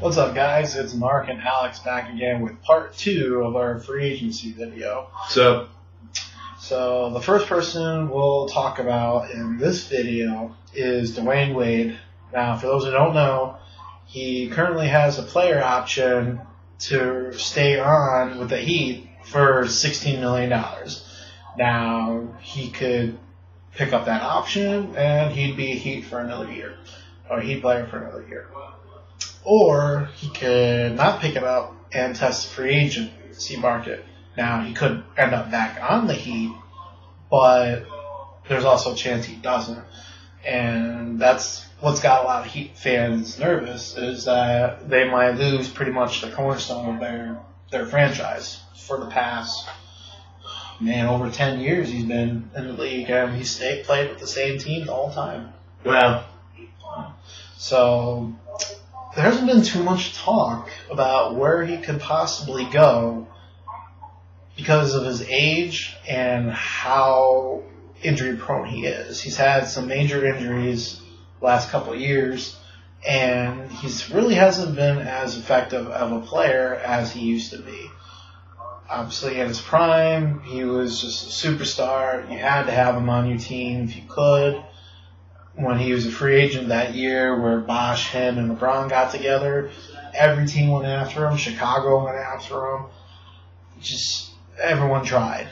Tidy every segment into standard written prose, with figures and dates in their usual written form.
What's up, guys? It's Mark and Alex back again with part 2 of our free agency video. So the first person we'll talk about in this video is Dwyane Wade. Now, for those who don't know, he currently has a player option to stay on with the Heat for $16 million. Now, he could pick up that option and he'd be a Heat for another year, or a Heat player for another year. Or he could not pick it up and test the free agency market. Now, he could end up back on the Heat, but there's also a chance he doesn't. And that's what's got a lot of Heat fans nervous, is that they might lose pretty much the cornerstone of their franchise for the past, over 10 years he's been in the league, and he's played with the same team the whole time. Wow. So there hasn't been too much talk about where he could possibly go because of his age and how injury prone he is. He's had some major injuries the last couple of years, and he really hasn't been as effective of a player as he used to be. Obviously, at his prime, he was just a superstar. You had to have him on your team if you could. When he was a free agent that year where Bosh, him, and LeBron got together, every team went after him. Chicago went after him. Just everyone tried.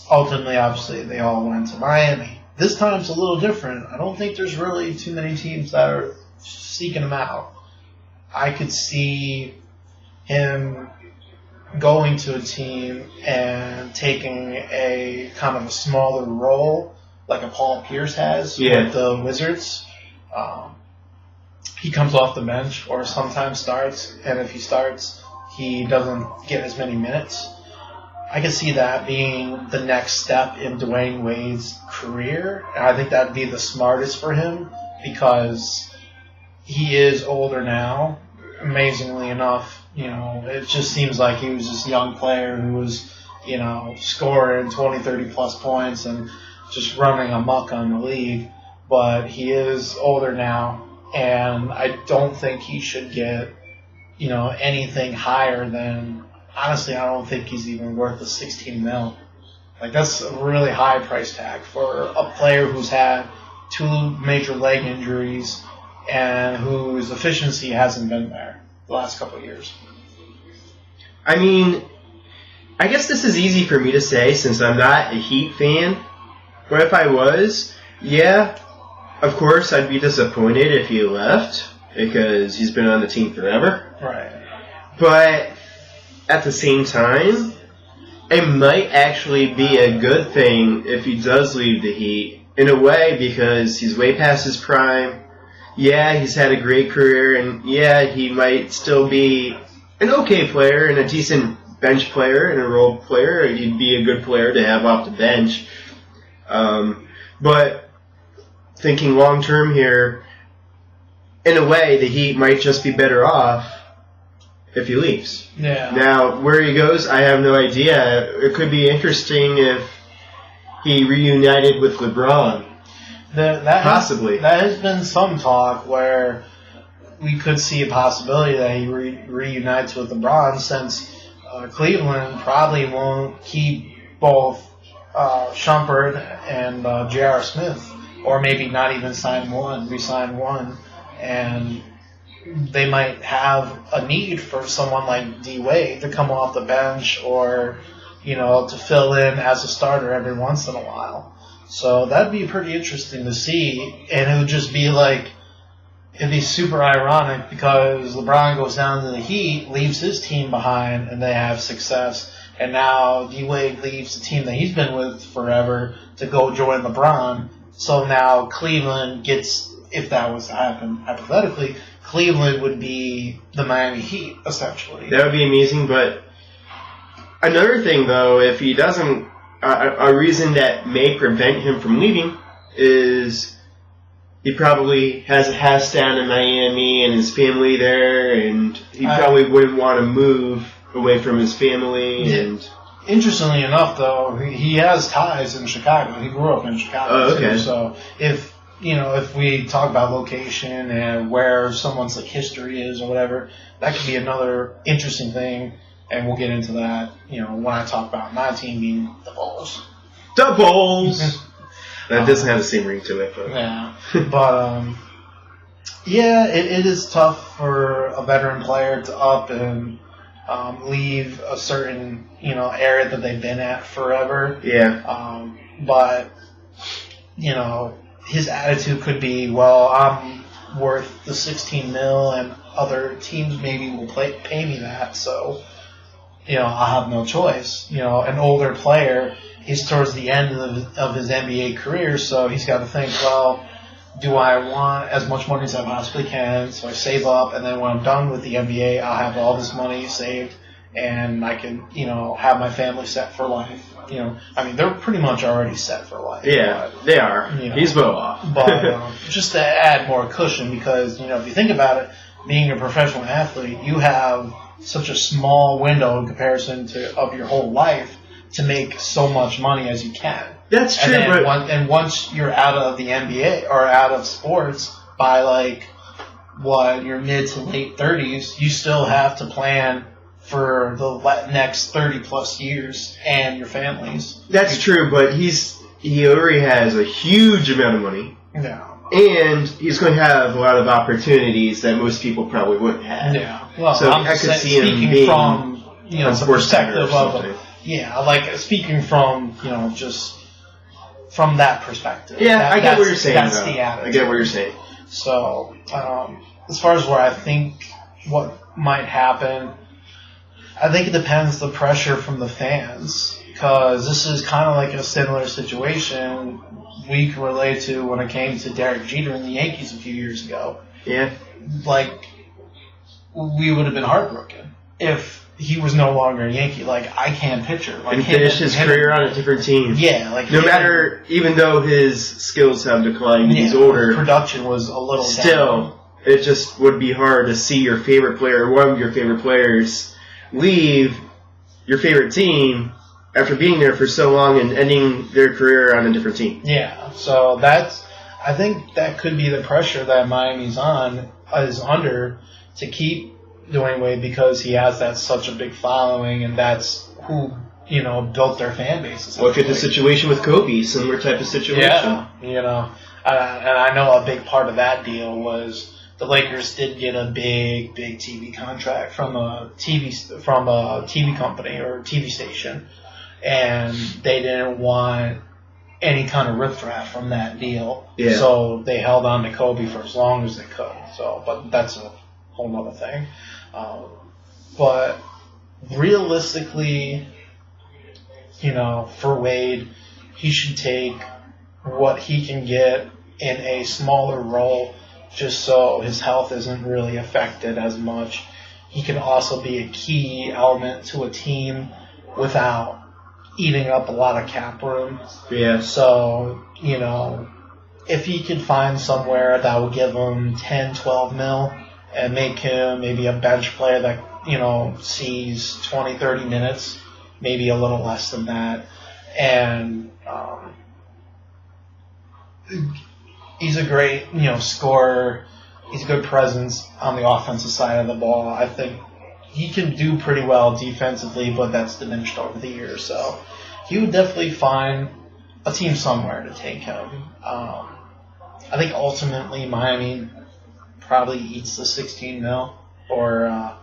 Ultimately, obviously, they all went to Miami. This time it's a little different. I don't think there's really too many teams that are seeking him out. I could see him going to a team and taking a kind of a smaller role, like a Paul Pierce has with the Wizards. He comes off the bench or sometimes starts, and if he starts, he doesn't get as many minutes. I can see that being the next step in Dwyane Wade's career. And I think that would be the smartest for him because he is older now. Amazingly enough, it just seems like he was this young player who was, scoring 20, 30 plus points and just running amok on the league. But he is older now, and I don't think he should get, anything higher than. Honestly, I don't think he's even worth the $16 million. That's a really high price tag for a player who's had 2 major leg injuries and whose efficiency hasn't been there the last couple of years. I mean, I guess this is easy for me to say since I'm not a Heat fan. But if I was, of course I'd be disappointed if he left because he's been on the team forever. Right. But at the same time, it might actually be a good thing if he does leave the Heat, in a way, because he's way past his prime. Yeah, he's had a great career, and he might still be an okay player and a decent bench player and a role player. He'd be a good player to have off the bench. But thinking long term here, in a way, the Heat might just be better off if he leaves. Yeah. Now, where he goes, I have no idea. It could be interesting if he reunited with LeBron. Possibly. That has been some talk where we could see a possibility that he reunites with LeBron, since Cleveland probably won't keep both Shumpert and J.R. Smith, or maybe not even resign one, and they might have a need for someone like D. Wade to come off the bench or, to fill in as a starter every once in a while. So that'd be pretty interesting to see, and it would just be it'd be super ironic because LeBron goes down to the Heat, leaves his team behind, and they have success, and now D. Wade leaves the team that he's been with forever to go join LeBron. So now Cleveland gets, if that was to happen, hypothetically, Cleveland would be the Miami Heat, essentially. That would be amazing, but another thing, though, if he doesn't, a reason that may prevent him from leaving is he probably has a house down in Miami and his family there, and he probably wouldn't want to move away from his family. And interestingly enough, though, he has ties in Chicago. He grew up in Chicago, okay. too. So if if we talk about location and where someone's like history is or whatever, that could be another interesting thing, and we'll get into that. When I talk about my team being the Bulls. The Bulls. That doesn't have the same ring to it, but yeah. But yeah, it is tough for a veteran player to up and leave a certain area that they've been at forever. Yeah. But his attitude could be, well, I'm worth the $16 million, and other teams maybe will pay me that, so I have no choice. An older player, he's towards the end of his NBA career, so he's got to think, well, do I want as much money as I possibly can? So I save up, and then when I'm done with the NBA, I'll have all this money saved, and I can, have my family set for life. They're pretty much already set for life. Yeah, but, they are. He's well off. But just to add more cushion, because, if you think about it, being a professional athlete, you have such a small window in comparison of your whole life to make so much money as you can. That's true, and once you're out of the NBA or out of sports by your mid to late 30s, you still have to plan for the next 30 plus years and your families. That's true, but he already has a huge amount of money. Yeah. And he's going to have a lot of opportunities that most people probably wouldn't have. Yeah. Well, so I could see him being from the perspective of speaking from just from that perspective. Yeah, I get what you're saying. That's the attitude. I get what you're saying. So as far as where I think what might happen, I think it depends the pressure from the fans, because this is kind of like a similar situation we can relate to when it came to Derek Jeter and the Yankees a few years ago. Yeah. We would have been heartbroken if he was no longer a Yankee. I can't picture. And finish his career on a different team. Yeah. No matter, even though his skills have declined and he's older. Production was a little still, down. It just would be hard to see your favorite player, one of your favorite players, leave your favorite team after being there for so long and ending their career on a different team. Yeah, so I think that could be the pressure that Miami's is under to keep Dwyane Wade, because he has such a big following, and that's who built their fan base. Look at the situation with Kobe, similar type of situation. Yeah, and I know a big part of that deal was the Lakers did get a big TV contract from a TV company or TV station, and they didn't want any kind of riffraff from that deal. Yeah. So they held on to Kobe for as long as they could. But that's a whole other thing. But realistically, for Wade, he should take what he can get in a smaller role, just so his health isn't really affected as much. He can also be a key element to a team without eating up a lot of cap room. Yeah. So, if he could find somewhere that would give him 10, 12 mil and make him maybe a bench player that, sees 20, 30 minutes, maybe a little less than that, and he's a great, scorer. He's a good presence on the offensive side of the ball. I think he can do pretty well defensively, but that's diminished over the years. So he would definitely find a team somewhere to take him. I think ultimately Miami probably eats the 16 mil, or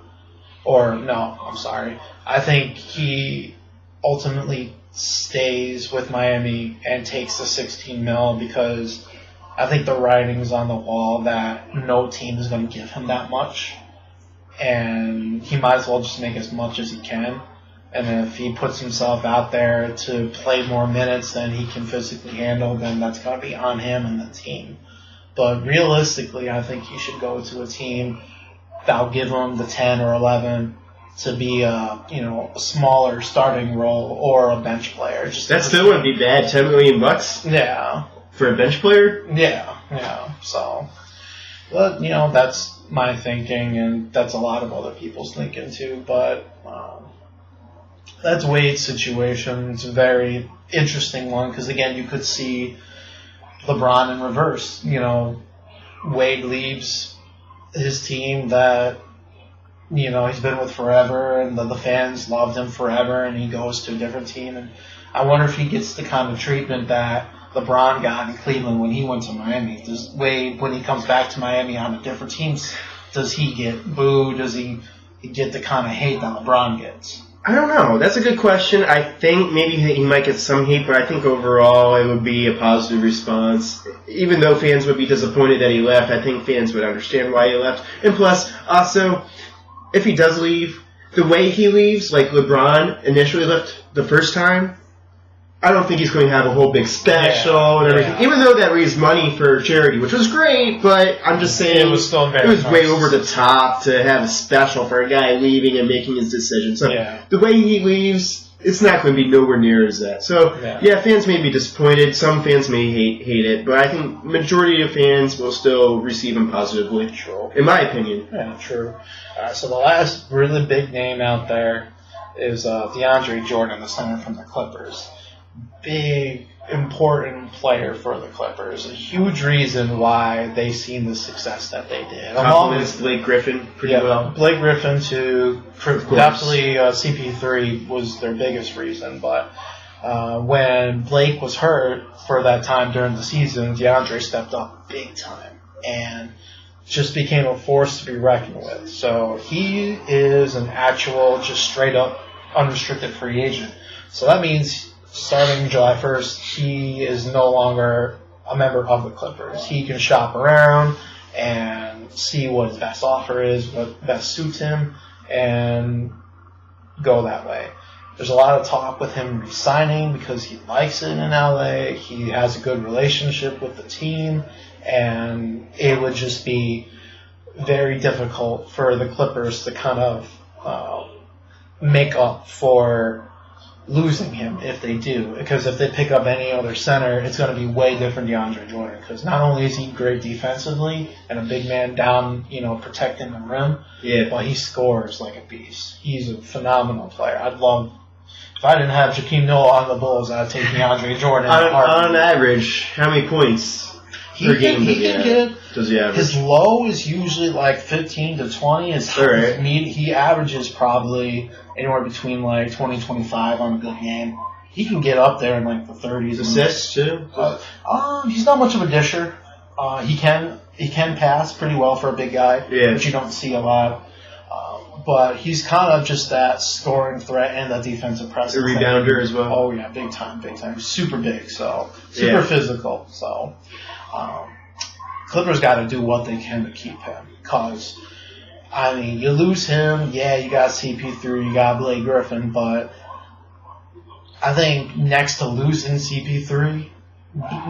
no, I'm sorry. I think he ultimately stays with Miami and takes the 16 mil, because I think the writing's on the wall that no team is going to give him that much, and he might as well just make as much as he can. And if he puts himself out there to play more minutes than he can physically handle, then that's going to be on him and the team. But realistically, I think he should go to a team that'll give him the 10 or 11 to be a smaller starting role or a bench player. That still wouldn't be bad. $10 million. Yeah. For a bench player? Yeah. So, but, that's my thinking, and that's a lot of other people's thinking too. But that's Wade's situation. It's a very interesting one, because, again, you could see LeBron in reverse. Wade leaves his team that he's been with forever, and the fans loved him forever, and he goes to a different team. And I wonder if he gets the kind of treatment that LeBron got in Cleveland when he went to Miami. Does Wade, when he comes back to Miami on a different team, does he get booed? Does he get the kind of hate that LeBron gets? I don't know. That's a good question. I think maybe he might get some hate, but I think overall it would be a positive response. Even though fans would be disappointed that he left, I think fans would understand why he left. And plus, also, if he does leave, the way he leaves, like LeBron initially left the first time, I don't think he's going to have a whole big special and everything. Yeah. Even though that raised money for charity, which was great, but I'm just saying it was still way over the top to have a special for a guy leaving and making his decision. So the way he leaves, it's not going to be nowhere near as that. So fans may be disappointed. Some fans may hate it, but I think majority of fans will still receive him positively. True. In my opinion. Yeah, true. So the last really big name out there is DeAndre Jordan, the center from the Clippers. Big, important player for the Clippers. A huge reason why they've seen the success that they did. Compliments Blake Griffin pretty well. Blake Griffin too. Definitely CP3 was their biggest reason. But when Blake was hurt for that time during the season, DeAndre stepped up big time and just became a force to be reckoned with. So he is an actual, just straight up unrestricted free agent. So that means starting July 1st, he is no longer a member of the Clippers. He can shop around and see what his best offer is, what best suits him, and go that way. There's a lot of talk with him resigning because he likes it in LA. He has a good relationship with the team, and it would just be very difficult for the Clippers to kind of make up for losing him if they do. Because if they pick up any other center, it's going to be way different DeAndre Jordan. Because not only is he great defensively and a big man down, protecting the rim, but he scores like a beast. He's a phenomenal player. If I didn't have Jakeem Noah on the Bulls, I'd take DeAndre Jordan. On average, how many points per game does he average? His low is usually like 15 to 20. He averages probably anywhere between like 20 25 on a good game. He can get up there in like the 30s. Assists too? He's not much of a disher. He can pass pretty well for a big guy, which you don't see a lot. But he's kind of just that scoring threat and that defensive presence. A rebounder as well. Oh yeah, big time. He's super big, so super physical. So Clippers got to do what they can to keep him, because you lose him. Yeah, you got CP3, you got Blake Griffin, but I think next to losing CP3,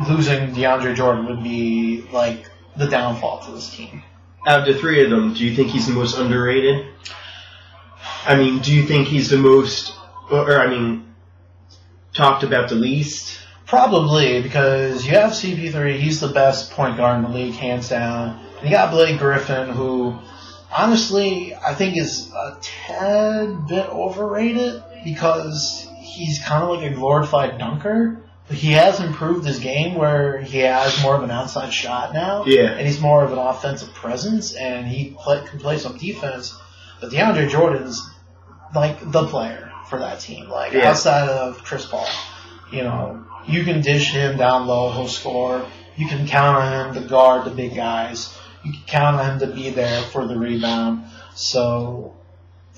losing DeAndre Jordan would be like the downfall to this team. Out of the three of them, do you think he's the most underrated? Do you think he's the most, talked about the least? Probably, because you have CP3, he's the best point guard in the league, hands down. And you got Blake Griffin, who, honestly, I think is a tad bit overrated, because he's kind of like a glorified dunker. But he has improved his game where he has more of an outside shot now. Yeah. And he's more of an offensive presence, and he can play some defense. But DeAndre Jordan's like the player for that team. Outside of Chris Paul, you can dish him down low, he'll score. You can count on him to guard the big guys. You can count on him to be there for the rebound. So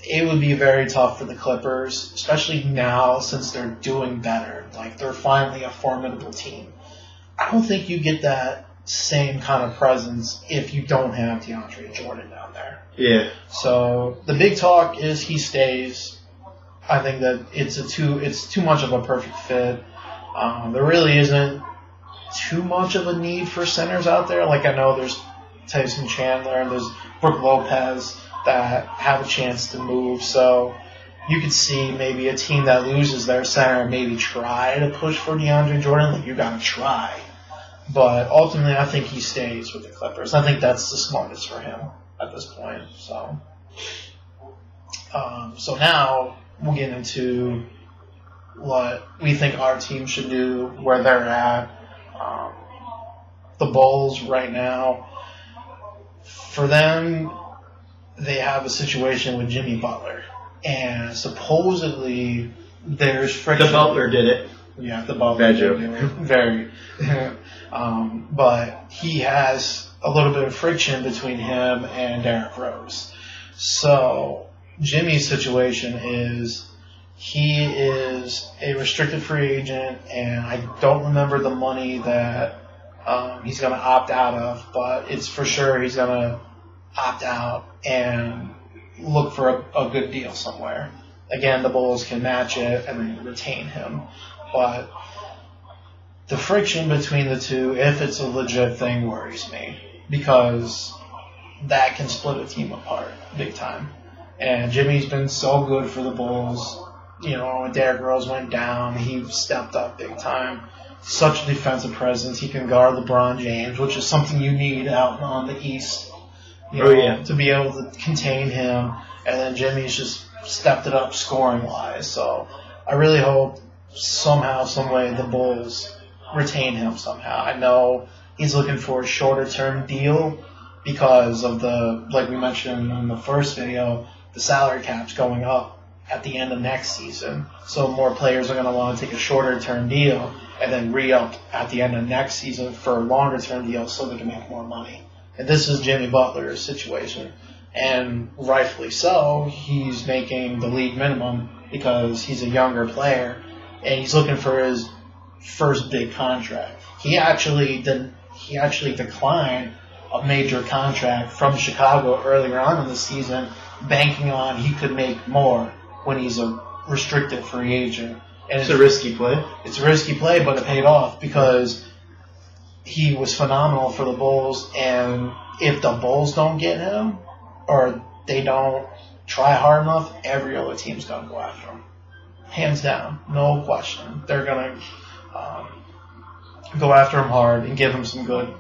it would be very tough for the Clippers, especially now since they're doing better. They're finally a formidable team. I don't think you get that same kind of presence if you don't have DeAndre Jordan down there. Yeah. So the big talk is he stays. I think that it's too much of a perfect fit. There really isn't too much of a need for centers out there. I know there's Tyson Chandler and there's Brook Lopez that have a chance to move. So you could see maybe a team that loses their center maybe try to push for DeAndre Jordan. You got to try. But ultimately, I think he stays with the Clippers. I think that's the smartest for him at this point. So now we'll get into what we think our team should do, where they're at. the Bulls right now, for them, they have a situation with Jimmy Butler. And supposedly there's friction. The Butler did it. Yeah, the Butler did do it. Very. But he has a little bit of friction between him and Derrick Rose. So Jimmy's situation is he is a restricted free agent, and I don't remember the money that he's going to opt out of, but it's for sure he's going to opt out and look for a good deal somewhere. Again, the Bulls can match it and then retain him. But the friction between the two, if it's a legit thing, worries me. Because that can split a team apart big time. And Jimmy's been so good for the Bulls. You know, when Derrick Rose went down, he stepped up big time. Such a defensive presence. He can guard LeBron James, which is something you need out on the East. You know, to be able to contain him. And then Jimmy's just stepped it up scoring-wise. So I really hope somehow, some way, the Bulls retain him somehow. I know he's looking for a shorter-term deal because of the, like we mentioned in the first video, the salary cap's going up at the end of next season. So more players are going to want to take a shorter-term deal and then re-up at the end of next season for a longer-term deal so they can make more money. And this is Jimmy Butler's situation. And rightfully so, he's making the league minimum because he's a younger player and he's looking for his first big contract. He actually declined a major contract from Chicago earlier on in the season, banking on he could make more when he's a restricted free agent. And it's a risky play. It's a risky play, but it paid off because he was phenomenal for the Bulls, and if the Bulls don't get him or they don't try hard enough, every other team's going to go after him. Hands down, no question. They're going to go after him hard and give him some good,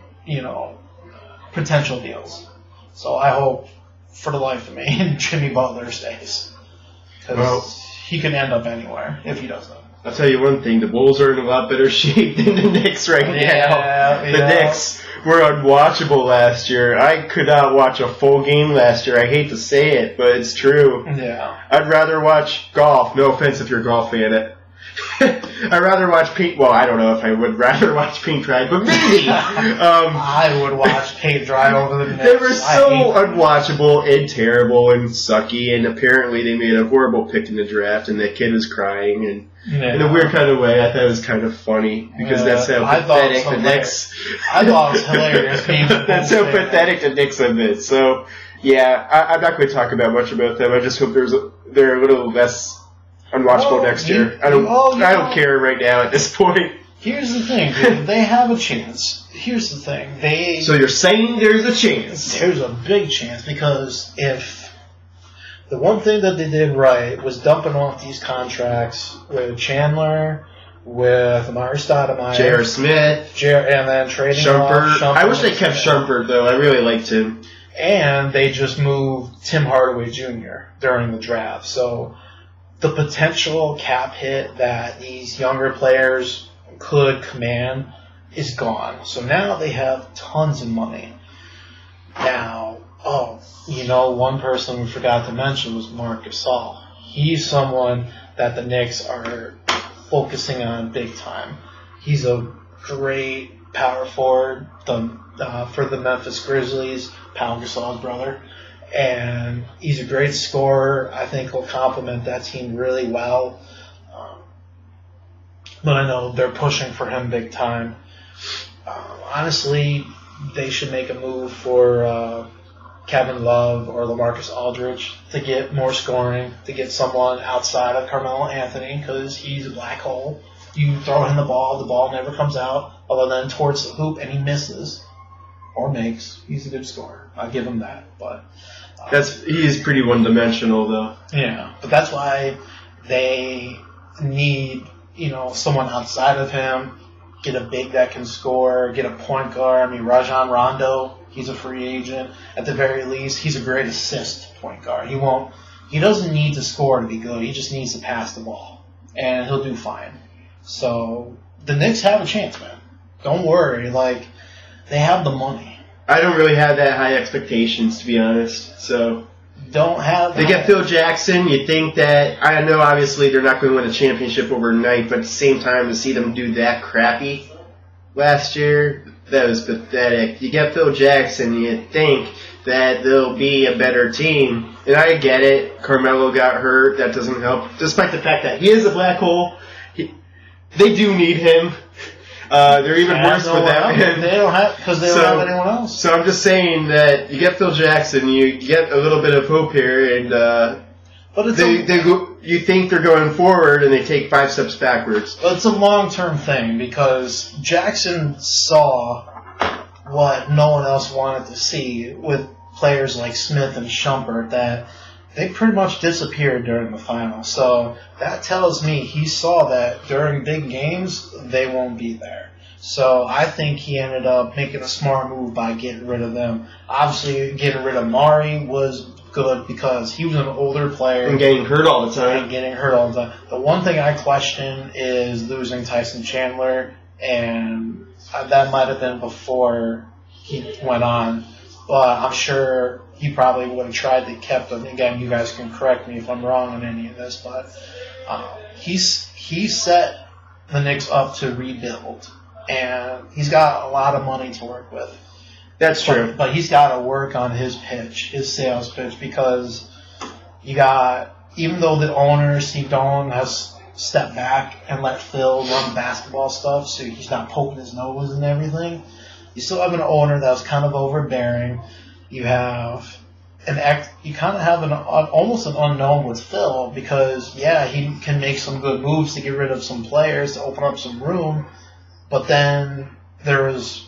potential deals. So I hope, for the life of me, Jimmy Butler stays. Because he can end up anywhere if he doesn't. I'll tell you one thing, the Bulls are in a lot better shape than the Knicks right now. The Knicks were unwatchable last year. I could not watch a full game last year. I hate to say it, but it's true. Yeah. I'd rather watch golf. No offense if you're a golf fan. I'd rather watch paint. Well, I don't know if I would rather watch paint dry, but maybe. I would watch paint dry over the Knicks. They were so unwatchable and terrible and sucky, and apparently they made a horrible pick in the draft, and the kid was crying, and in a weird kind of way, I thought it was kind of funny because that's how pathetic the Knicks. I thought it was hilarious. That's how pathetic the Knicks have been. So, yeah, I'm not going to talk about much about them. I just hope they're a little less unwatchable next year. I don't care right now at this point. Here's the thing, dude. They have a chance. Here's the thing. So you're saying there's a chance? There's a big chance because if the one thing that they did right was dumping off these contracts with Chandler, with Amari Stoudemire, J.R. Smith, and then trading Shumpert. Shumpert. I wish they kept Shumpert, though. I really liked him. And they just moved Tim Hardaway Jr. during the draft. So the potential cap hit that these younger players could command is gone. So now they have tons of money. Now, one person we forgot to mention was Marc Gasol. He's someone that the Knicks are focusing on big time. He's a great power forward for the Memphis Grizzlies, Pau Gasol's brother. And he's a great scorer. I think he'll complement that team really well. But I know they're pushing for him big time. Honestly, they should make a move for Kevin Love or LaMarcus Aldridge to get more scoring, to get someone outside of Carmelo Anthony because he's a black hole. You throw him the ball never comes out other than towards the hoop, and he misses or makes. He's a good scorer. I'll give him that. But he's pretty one-dimensional, though. Yeah, but that's why they need someone outside of him. Get a big that can score. Get a point guard. I mean, Rajon Rondo. He's a free agent. At the very least, he's a great assist point guard. He doesn't need to score to be good. He just needs to pass the ball, and he'll do fine. So the Knicks have a chance, man. Don't worry. They have the money. I don't really have that high expectations, to be honest. So don't have. They get Phil Jackson. You think that I know obviously they're not going to win a championship overnight, but at the same time to see them do that crappy last year, that was pathetic. You get Phil Jackson, you think that they'll be a better team, and I get it. Carmelo got hurt. That doesn't help, despite the fact that he is a black hole. They do need him. They're even worse without him. They don't have because they don't have anyone else. So I'm just saying that you get Phil Jackson, you get a little bit of hope here, and but it's you think they're going forward, and they take 5 steps backwards. But it's a long-term thing because Jackson saw what no one else wanted to see with players like Smith and Shumpert, that they pretty much disappeared during the finals. So that tells me he saw that during big games, they won't be there. So I think he ended up making a smart move by getting rid of them. Obviously, getting rid of Mari was good because he was an older player. And getting hurt all the time. The one thing I question is losing Tyson Chandler, and that might have been before he went on. But I'm sure he probably would have tried to keep them. Again, you guys can correct me if I'm wrong on any of this, but he set the Knicks up to rebuild, and he's got a lot of money to work with. That's true. But he's got to work on his pitch, his sales pitch, because you got, even though the owner, Steve Dolan, has stepped back and let Phil run basketball stuff, so he's not poking his nose and everything, you still have an owner that was kind of overbearing. You have you kind of have almost an unknown with Phil because, yeah, he can make some good moves to get rid of some players, to open up some room, but then there was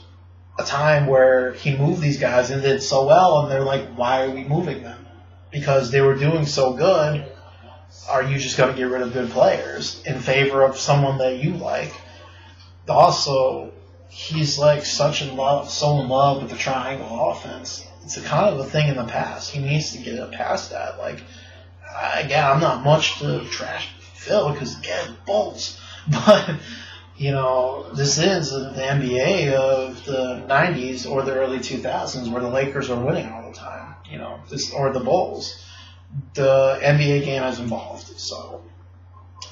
a time where he moved these guys and did so well, and they're like, why are we moving them? Because they were doing so good, are you just going to get rid of good players in favor of someone that you like? Also, he's like so in love with the triangle offense. It's a kind of a thing in the past. He needs to get past that. Like, again, I'm not much to trash Phil because, again, Bulls. But, you know, this is the NBA of the 90s or the early 2000s where the Lakers are winning all the time, you know, or the Bulls. The NBA game has evolved. So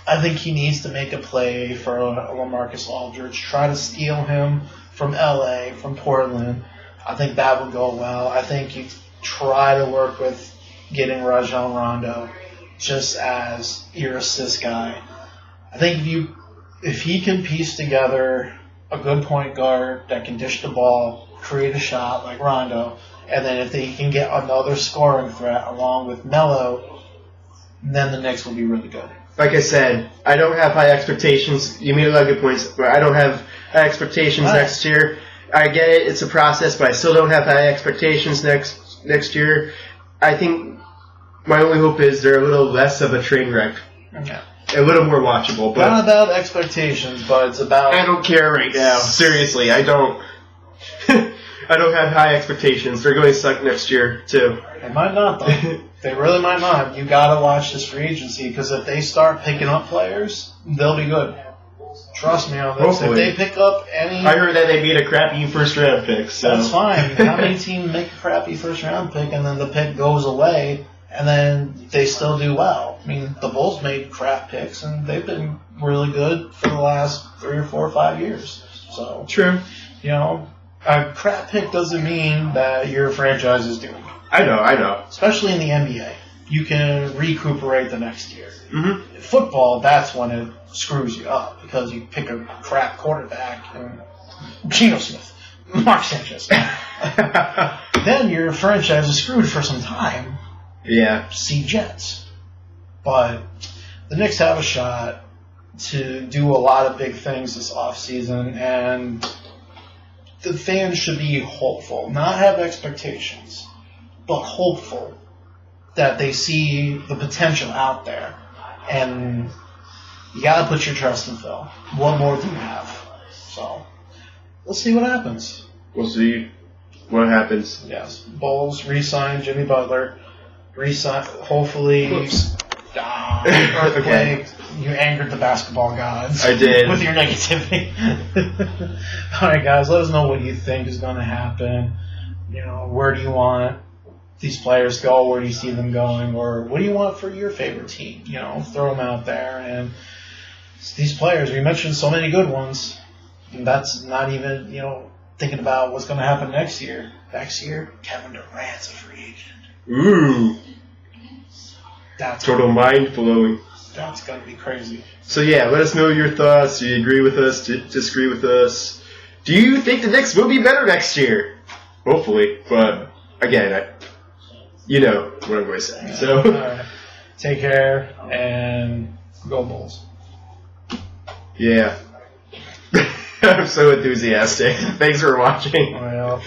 I think he needs to make a play for LaMarcus Aldridge, try to steal him from LA, from Portland. I think that would go well. I think you try to work with getting Rajon Rondo just as your assist guy. I think if he can piece together a good point guard that can dish the ball, create a shot like Rondo, and then if they can get another scoring threat along with Melo, then the Knicks will be really good. Like I said, I don't have high expectations. You made a lot of good points, but I don't have high expectations next year. I get it, it's a process, but I still don't have high expectations next year. I think my only hope is they're a little less of a train wreck. Okay. A little more watchable. But not about expectations, but it's about... I don't care right now. Seriously, I don't. I don't have high expectations. They're going to suck next year, too. They might not, though. They really might not. You got to watch this free agency, because if they start picking up players, they'll be good. Trust me on this. Hopefully. If they pick up any... I heard that they made a crappy first-round pick. So. That's fine. How many teams make a crappy first-round pick, and then the pick goes away, and then they still do well? I mean, the Bulls made crap picks, and they've been really good for the last 3 or 4 or 5 years. So true. You know, a crap pick doesn't mean that your franchise is doomed. I know. Especially in the NBA. You can recuperate the next year. Mm-hmm. In football, that's when it screws you up, because you pick a crap quarterback, and Geno Smith, Mark Sanchez. Then your franchise is screwed for some time. Yeah. See Jets. But the Knicks have a shot to do a lot of big things this offseason, and the fans should be hopeful, not have expectations, but hopeful that they see the potential out there. And you got to put your trust in Phil. What more do you have? So let's see what happens. We'll see what happens. Yes. Bulls re-sign Jimmy Butler. Hopefully. Okay. You angered the basketball gods. I did. With your negativity. All right, guys, let us know what you think is going to happen. Where do you want these players to go? Where do you see them going? Or what do you want for your favorite team? Throw them out there. And these players, we mentioned so many good ones. And that's not even, thinking about what's going to happen next year. Next year, Kevin Durant's a free agent. Ooh. That's total mind blowing. That's going to be crazy. So yeah, let us know your thoughts. Do you agree with us? Disagree with us? Do you think the Knicks will be better next year? Hopefully. But again, you know what I'm going to say. So all right. Take care and go Bulls. Yeah. I'm so enthusiastic. Thanks for watching. Well.